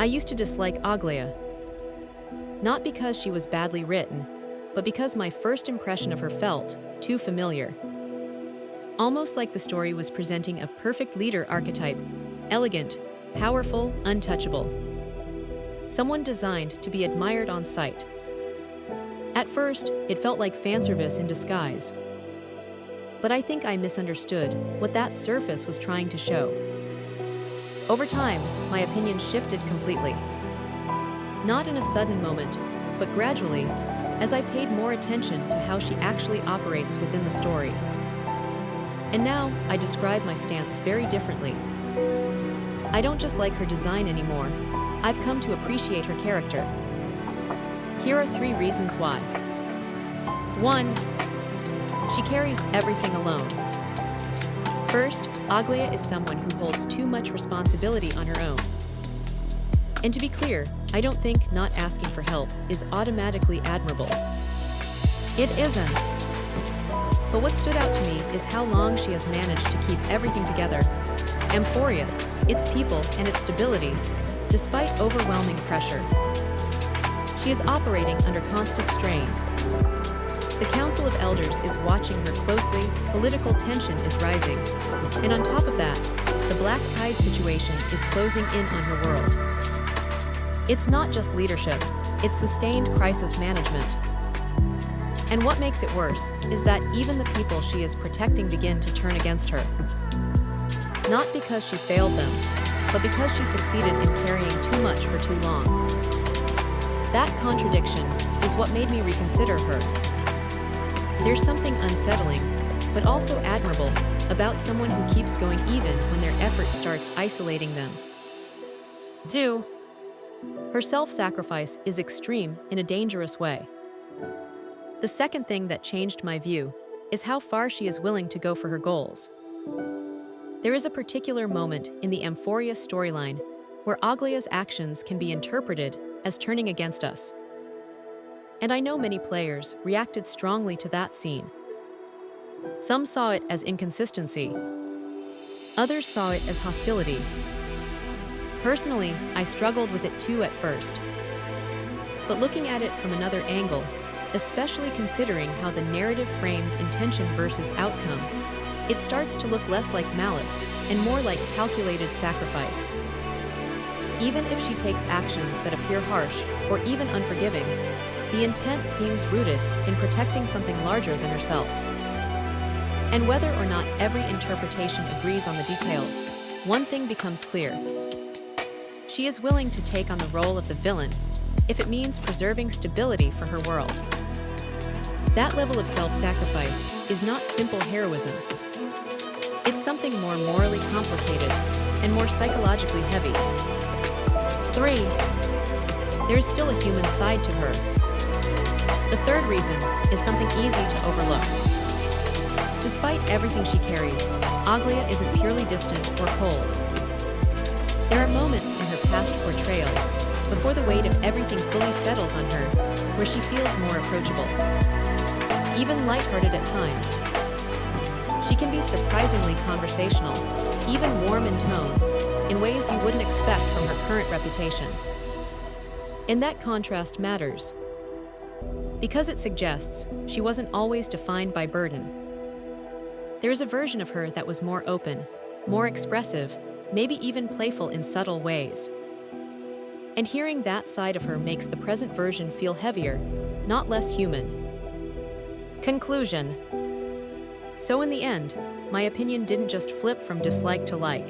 used to dislike Aglaea. Not because she was badly written, but because my first impression of her felt too familiar. Almost like the story was presenting a perfect leader archetype, elegant, powerful, untouchable. Someone designed to be admired on sight. At first, it felt like fanservice in disguise. But I think I misunderstood what that surface was trying to show. Over time, my opinion shifted completely. Not in a sudden moment, but gradually, as I paid more attention to how she actually operates within the story. And now, I describe my stance very differently. I don't just like her design anymore, I've come to appreciate her character. Here are 3 reasons why. 1. She carries everything alone. First, Aglaea is someone who holds too much responsibility on her own. And to be clear, I don't think not asking for help is automatically admirable. It isn't. But what stood out to me is how long she has managed to keep everything together. Amphoreus, its people, and its stability, despite overwhelming pressure. She is operating under constant strain. The Council of Elders is watching her closely, political tension is rising. And on top of that, the Black Tide situation is closing in on her world. It's not just leadership, it's sustained crisis management. And what makes it worse is that even the people she is protecting begin to turn against her. Not because she failed them, but because she succeeded in carrying too much for too long. That contradiction is what made me reconsider her. There's something unsettling, but also admirable, about someone who keeps going even when their effort starts isolating them. 2. Her self-sacrifice is extreme in a dangerous way. The second thing that changed my view is how far she is willing to go for her goals. There is a particular moment in the Amphoreus storyline where Aglaea's actions can be interpreted as turning against us. And I know many players reacted strongly to that scene. Some saw it as inconsistency. Others saw it as hostility. Personally, I struggled with it too at first. But looking at it from another angle, especially considering how the narrative frames intention versus outcome, it starts to look less like malice and more like calculated sacrifice. Even if she takes actions that appear harsh or even unforgiving, the intent seems rooted in protecting something larger than herself. And whether or not every interpretation agrees on the details, one thing becomes clear. She is willing to take on the role of the villain if it means preserving stability for her world. That level of self-sacrifice is not simple heroism. It's something more morally complicated and more psychologically heavy. 3. There is still a human side to her. The third reason is something easy to overlook. Despite everything she carries, Aglaea isn't purely distant or cold. There are moments in her past portrayal, before the weight of everything fully settles on her, where she feels more approachable. Even lighthearted at times. She can be surprisingly conversational, even warm in tone, in ways you wouldn't expect from her current reputation. And that contrast matters, because it suggests she wasn't always defined by burden. There is a version of her that was more open, more expressive, maybe even playful in subtle ways. And hearing that side of her makes the present version feel heavier, not less human. Conclusion. So in the end, my opinion didn't just flip from dislike to like.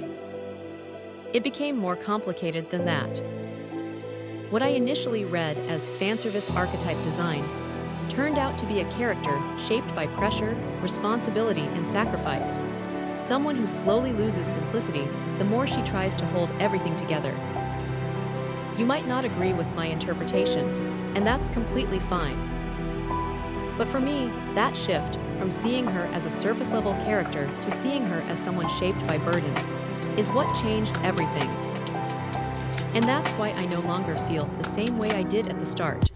It became more complicated than that. What I initially read as fanservice archetype design turned out to be a character shaped by pressure, responsibility, and sacrifice. Someone who slowly loses simplicity the more she tries to hold everything together. You might not agree with my interpretation, and that's completely fine. But for me, that shift from seeing her as a surface-level character to seeing her as someone shaped by burden is what changed everything. And that's why I no longer feel the same way I did at the start.